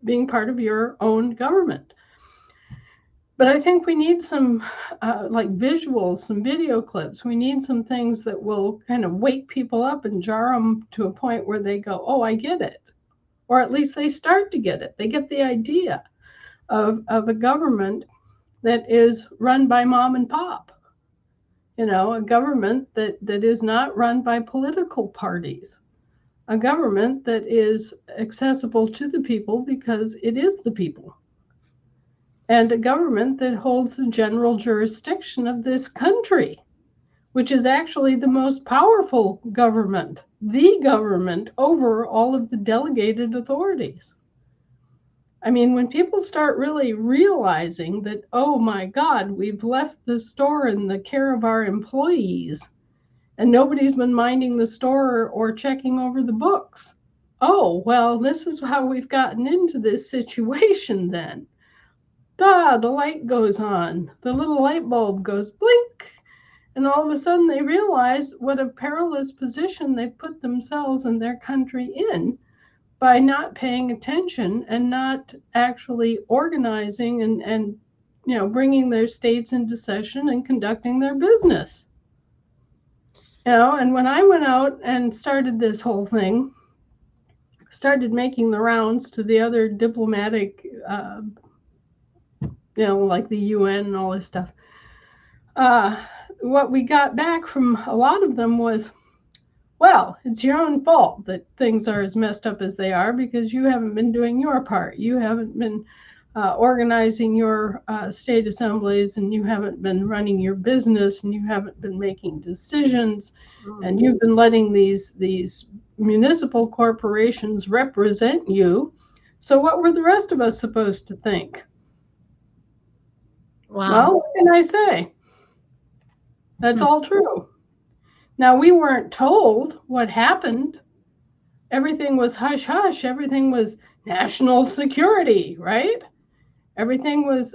being part of your own government. But I think we need some visuals, some video clips. We need some things that will kind of wake people up and jar them to a point where they go, oh, I get it. Or at least they start to get it. They get the idea of a government that is run by mom and pop. A government that is not run by political parties. A government that is accessible to the people because it is the people. And a government that holds the general jurisdiction of this country, which is actually the most powerful government, the government over all of the delegated authorities. I mean, when people start really realizing that, oh my God, we've left the store in the care of our employees and nobody's been minding the store or checking over the books. Oh, well, this is how we've gotten into this situation then. The light goes on, the little light bulb goes blink, and all of a sudden they realize what a perilous position they've put themselves and their country in by not paying attention and not actually organizing and bringing their states into session and conducting their business. And when I went out and started this whole thing, started making the rounds to the other diplomatic like the UN and all this stuff. What we got back from a lot of them was, well, it's your own fault that things are as messed up as they are because you haven't been doing your part. You haven't been organizing your state assemblies, and you haven't been running your business, and you haven't been making decisions, and you've been letting these municipal corporations represent you. So what were the rest of us supposed to think? Wow. Well, what can I say? That's all true. Now, we weren't told what happened. Everything was hush hush. Everything was national security, right? Everything was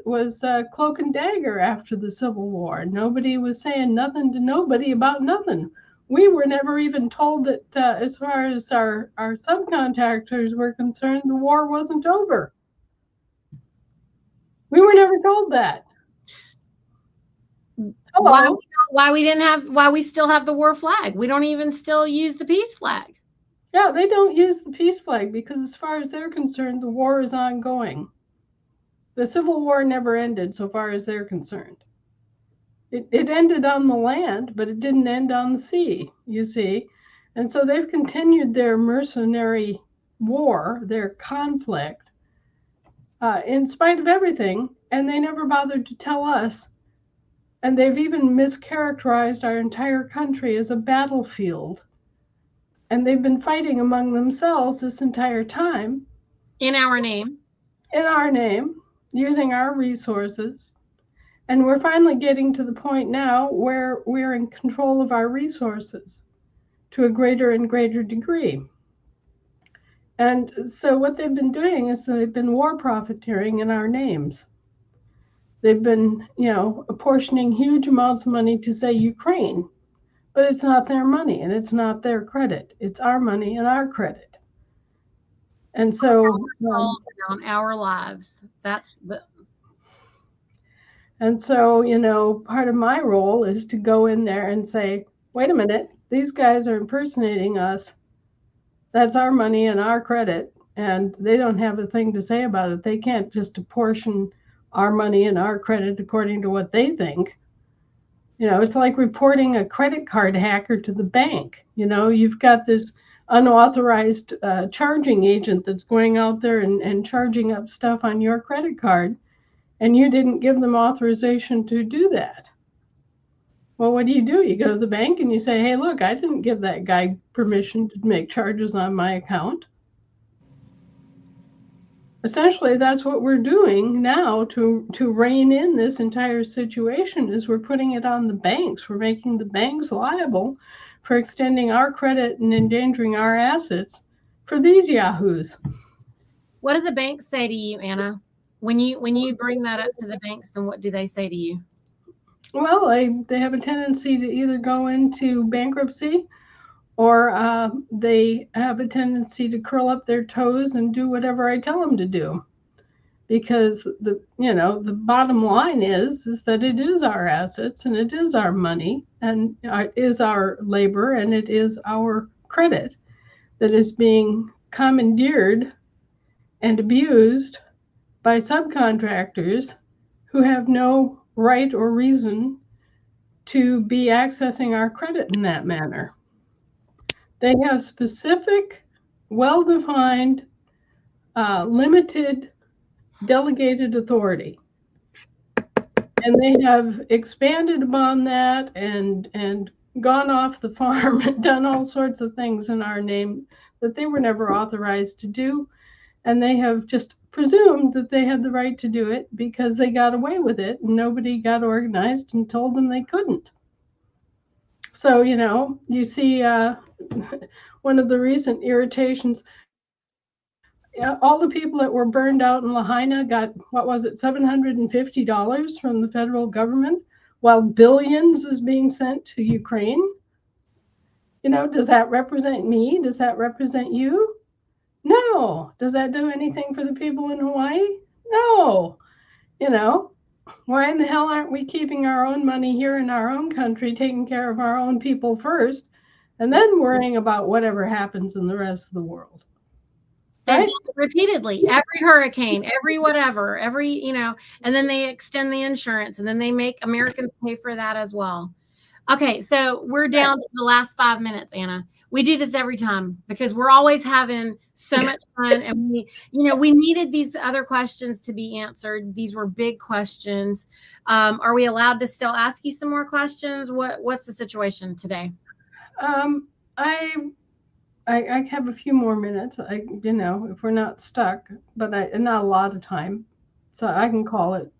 cloak and dagger after the Civil War. Nobody was saying nothing to nobody about nothing. We were never even told that, as far as our subcontractors were concerned, the war wasn't over. We were never told that. Hello. Why we still have the war flag? We don't even still use the peace flag. Yeah, they don't use the peace flag because, as far as they're concerned, the war is ongoing. The Civil War never ended, so far as they're concerned. It ended on the land, but it didn't end on the sea, you see. And so they've continued their mercenary war, their conflict, in spite of everything, and they never bothered to tell us. And they've even mischaracterized our entire country as a battlefield. And they've been fighting among themselves this entire time. In our name. In our name, using our resources. And we're finally getting to the point now where we're in control of our resources to a greater and greater degree. And so what they've been doing is they've been war profiteering in our names. They've been, apportioning huge amounts of money to, say, Ukraine, but it's not their money and it's not their credit. It's our money and our credit. And so on our lives. And so, part of my role is to go in there and say, wait a minute, these guys are impersonating us. That's our money and our credit, and they don't have a thing to say about it. They can't just apportion our money and our credit according to what they think. It's like reporting a credit card hacker to the bank. You've got this unauthorized charging agent that's going out there and charging up stuff on your credit card, and you didn't give them authorization to do that. Well, what do? You go to the bank and you say, hey, look, I didn't give that guy permission to make charges on my account. Essentially, that's what we're doing now to rein in this entire situation, is we're putting it on the banks. We're making the banks liable for extending our credit and endangering our assets for these yahoos. What do the banks say to you, Anna? When you bring that up to the banks, then what do they say to you? Well, they have a tendency to either go into bankruptcy, or they have a tendency to curl up their toes and do whatever I tell them to do. Because the bottom line is that it is our assets and it is our money and it is our labor and it is our credit that is being commandeered and abused by subcontractors who have no right or reason to be accessing our credit in that manner. They have specific, well-defined, limited, delegated authority. And they have expanded upon that and gone off the farm and done all sorts of things in our name that they were never authorized to do. And they have just presumed that they had the right to do it because they got away with it and nobody got organized and told them they couldn't. So, you see one of the recent irritations, all the people that were burned out in Lahaina got, $750 from the federal government, while billions is being sent to Ukraine. Does that represent me? Does that represent you? No. Does that do anything for the people in Hawaii? No. Why in the hell aren't we keeping our own money here in our own country, taking care of our own people first, and then worrying about whatever happens in the rest of the world? Right? Repeatedly, every hurricane, every whatever, and then they extend the insurance and then they make Americans pay for that as well. Okay, so we're down to the last 5 minutes, Anna. We do this every time because we're always having so much fun. And we needed these other questions to be answered. These were big questions. Are we allowed to still ask you some more questions? What's the situation today? I have a few more minutes. If we're not stuck, but not a lot of time, so I can call it.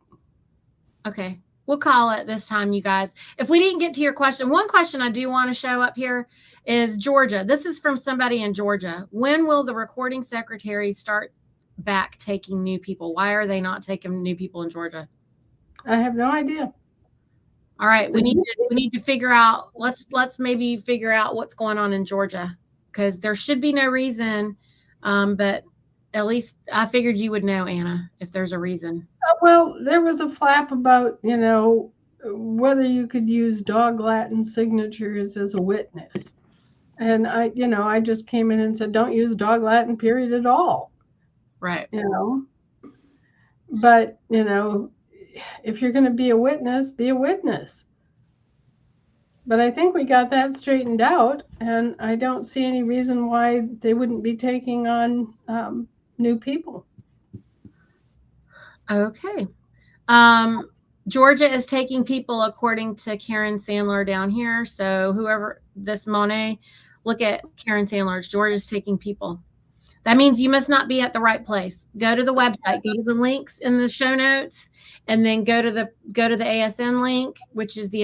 Okay, we'll call it this time, you guys. If we didn't get to your question, one question I do want to show up here is Georgia. This is from somebody in Georgia. When will the recording secretary start back taking new people? Why are they not taking new people in Georgia? I have no idea. All right, we need to figure out. Let's maybe figure out what's going on in Georgia, because there should be no reason. But at least I figured you would know, Anna, if there's a reason. Well, there was a flap about, whether you could use dog Latin signatures as a witness. And I just came in and said, don't use dog Latin period at all. Right. But, if you're going to be a witness, be a witness. But I think we got that straightened out, and I don't see any reason why they wouldn't be taking on new people. Okay. Georgia is taking people according to Karen Sandler down here. So whoever this Monet, look at Karen Sandler's. Georgia's taking people. That means you must not be at the right place. Go to the website, go to the links in the show notes, and then go to the ASN link, which is the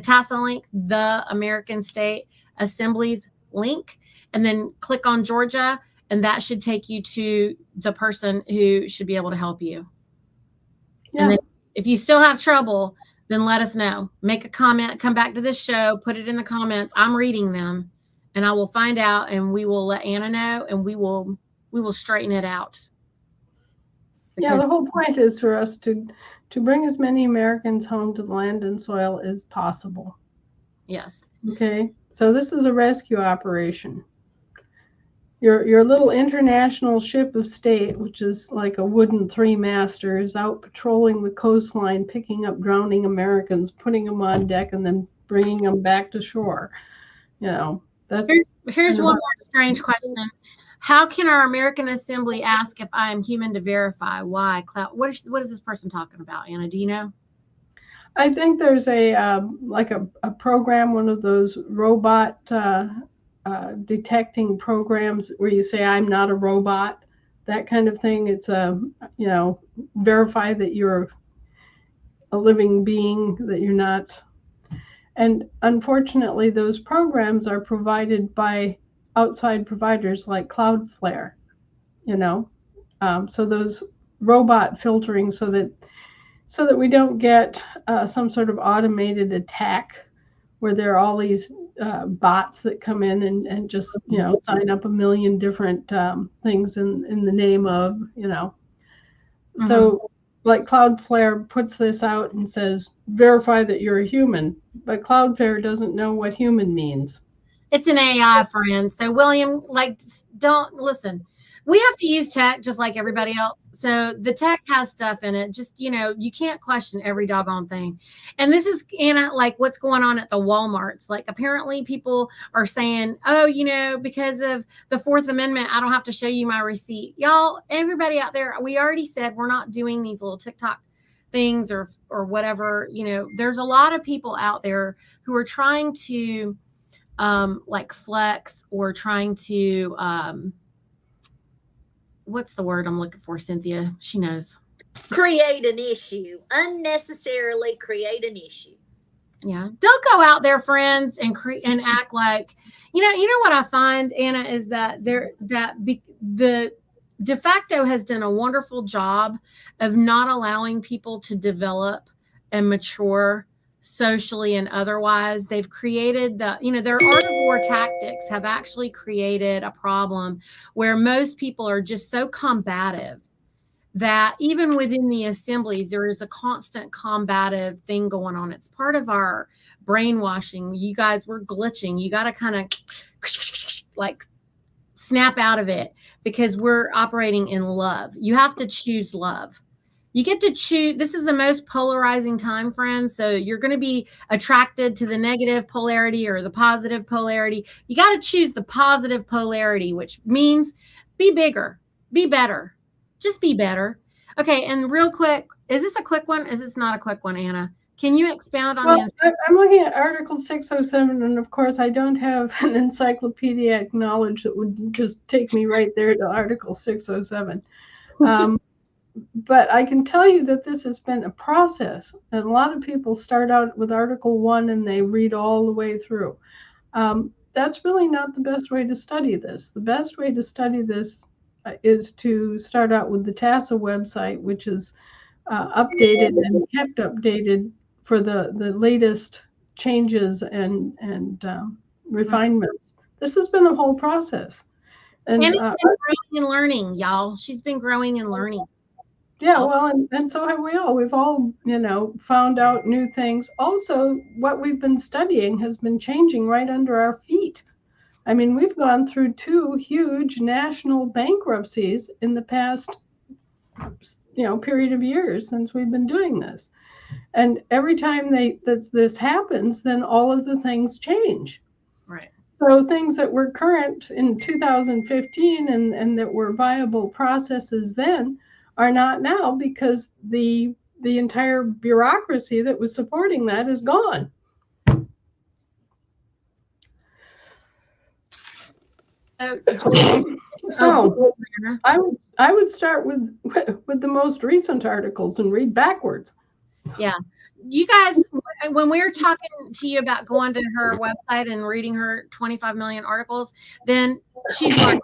TASA link, the American State Assembly's link, and then click on Georgia, and that should take you to the person who should be able to help you. Yeah. And then if you still have trouble, then let us know. Make a comment, come back to this show, put it in the comments. I'm reading them. And I will find out, and we will let Anna know, and we will straighten it out. Yeah, the whole point is for us to bring as many Americans home to the land and soil as possible. Yes. Okay. So this is a rescue operation. Your little international ship of state, which is like a wooden three-master, is out patrolling the coastline, picking up drowning Americans, putting them on deck, and then bringing them back to shore. Here's one more strange question. How can our American Assembly ask if I am human to verify? Why? What is this person talking about, Anna? Do you know? I think there's a program, one of those robot detecting programs where you say, I'm not a robot, that kind of thing. It's verify that you're a living being, that you're not. And unfortunately, those programs are provided by outside providers like Cloudflare, so those robot filtering so that we don't get some sort of automated attack where there are all these bots that come in and just, sign up a million different things in the name of, Mm-hmm. So like Cloudflare puts this out and says, verify that you're a human, but Cloudflare doesn't know what human means. It's an AI, friend. So William, don't listen. We have to use tech just like everybody else. So the tech has stuff in it. Just, you can't question every doggone thing. And this is, Anna, like what's going on at the Walmarts. Like apparently people are saying, oh, because of the Fourth Amendment, I don't have to show you my receipt. Y'all, everybody out there, we already said we're not doing these little TikTok things or whatever. There's a lot of people out there who are trying to flex or trying to what's the word I'm looking for, Cynthia? She knows. Create an issue. Unnecessarily create an issue. Yeah. Don't go out there, friends, and act like, you know what I find, Anna, is that the de facto has done a wonderful job of not allowing people to develop and mature socially and otherwise. They've created their art of war tactics have actually created a problem where most people are just so combative that even within the assemblies, there is a constant combative thing going on. It's part of our brainwashing. You guys, we're glitching. You got to kind of snap out of it because we're operating in love. You have to choose love. You get to choose. This is the most polarizing time, friends. So you're going to be attracted to the negative polarity or the positive polarity. You got to choose the positive polarity, which means be bigger, be better, just be better. Okay. And real quick, is this a quick one? Is this not a quick one, Anna? Can you expound on Well, I'm looking at Article 607, and of course, I don't have an encyclopedic knowledge that would just take me right there to Article 607. But I can tell you that this has been a process. And a lot of people start out with Article 1 and they read all the way through. That's really not the best way to study this. The best way to study this is to start out with the TASA website, which is updated and kept updated for the latest changes and refinements. This has been a whole process. And it's been growing and learning, y'all. She's been growing and learning. Yeah, well, and so have we all. We've all, found out new things. Also, what we've been studying has been changing right under our feet. I mean, we've gone through 2 huge national bankruptcies in the past, period of years since we've been doing this. And every time this happens, then all of the things change. Right. So things that were current in 2015 and that were viable processes then are not now, because the entire bureaucracy that was supporting that is gone. So I would start with the most recent articles and read backwards. Yeah. You guys, when we were talking to you about going to her website and reading her 25 million articles, then she's like,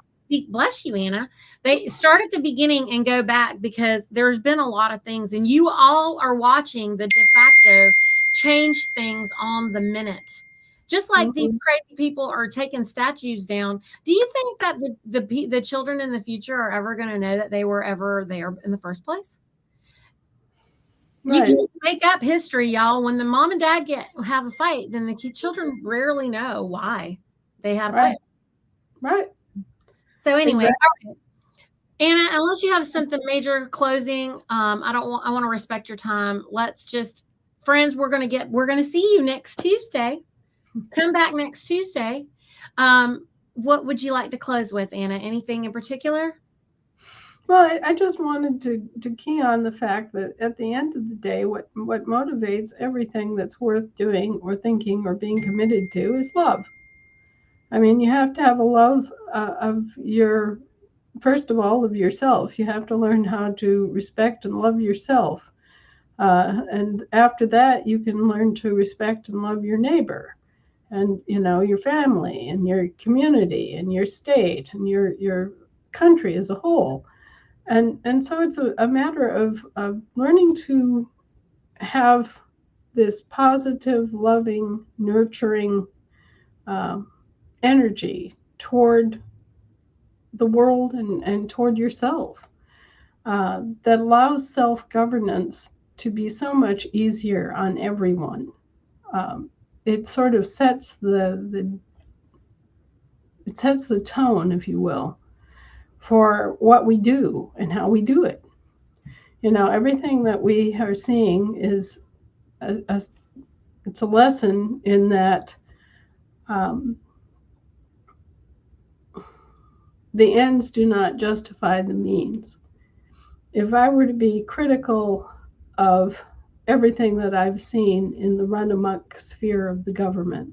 bless you, Anna. They start at the beginning and go back, because there's been a lot of things, and you all are watching the de facto change things on the minute. Just like these crazy people are taking statues down. Do you think that the children in the future are ever going to know that they were ever there in the first place? Right. You can make up history, y'all. When the mom and dad have a fight, then the children rarely know why they had a fight. Right. So anyway, exactly. Anna, unless you have something major closing, I want to respect your time. Let's just, friends, we're going to see you next Tuesday. Come back next Tuesday. What would you like to close with, Anna? Anything in particular? Well, I just wanted to key on the fact that at the end of the day, what motivates everything that's worth doing or thinking or being committed to is love. I mean, you have to have a love first of all, of yourself. You have to learn how to respect and love yourself. And after that, you can learn to respect and love your neighbor, and, your family and your community and your state and your country as a whole. And so it's a matter of learning to have this positive, loving, nurturing energy toward the world and toward yourself that allows self-governance to be so much easier on everyone. It sort of sets the tone, if you will, for what we do and how we do it. Everything that we are seeing is it's a lesson in that the ends do not justify the means. If I were to be critical of everything that I've seen in the run-amok sphere of the government,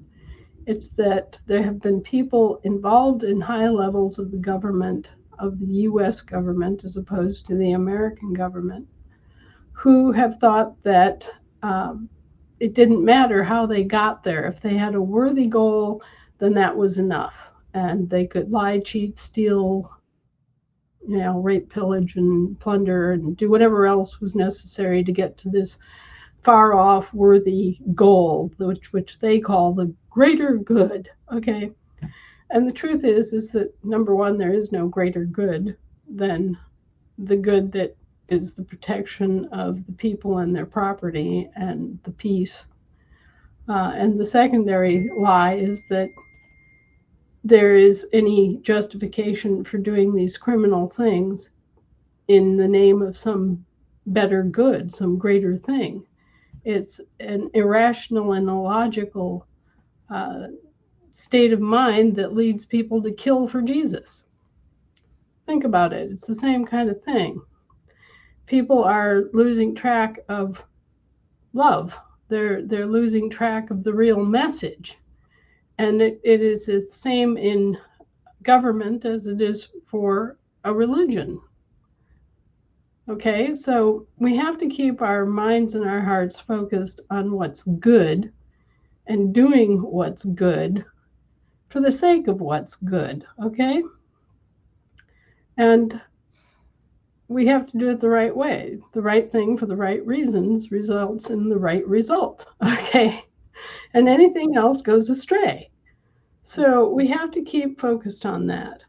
it's that there have been people involved in high levels of the government, of the U.S. government, as opposed to the American government, who have thought that it didn't matter how they got there. If they had a worthy goal, then that was enough. And they could lie, cheat, steal, rape, pillage, and plunder, and do whatever else was necessary to get to this far off worthy goal, which they call the greater good. Okay. And the truth is that, number one, there is no greater good than the good that is the protection of the people and their property and the peace. And the secondary lie is that there is any justification for doing these criminal things in the name of some better good, some greater thing. It's an irrational and illogical state of mind that leads people to kill for Jesus. Think about it. It's the same kind of thing. People are losing track of love. They're losing track of the real message. And it is the same in government as it is for a religion. Okay, so we have to keep our minds and our hearts focused on what's good and doing what's good for the sake of what's good, okay? And we have to do it the right way. The right thing for the right reasons results in the right result, okay? And anything else goes astray. So we have to keep focused on that.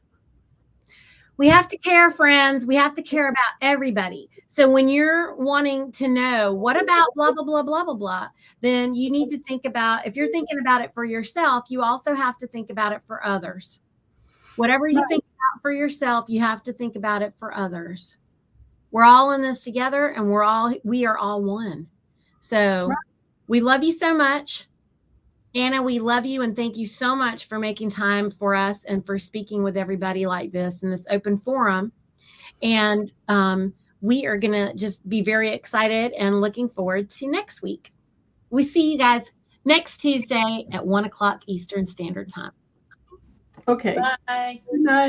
We have to care, friends. We have to care about everybody. So when you're wanting to know what about blah, blah, blah, blah, blah, blah, then you need to think about, if you're thinking about it for yourself, you also have to think about it for others. Whatever you think about for yourself, you have to think about it for others. We're all in this together, and we are all one. So we love you so much. Anna, we love you, and thank you so much for making time for us and for speaking with everybody like this in this open forum. And we are going to just be very excited and looking forward to next week. We see you guys next Tuesday at 1 o'clock Eastern Standard Time. Okay. Bye. Good night.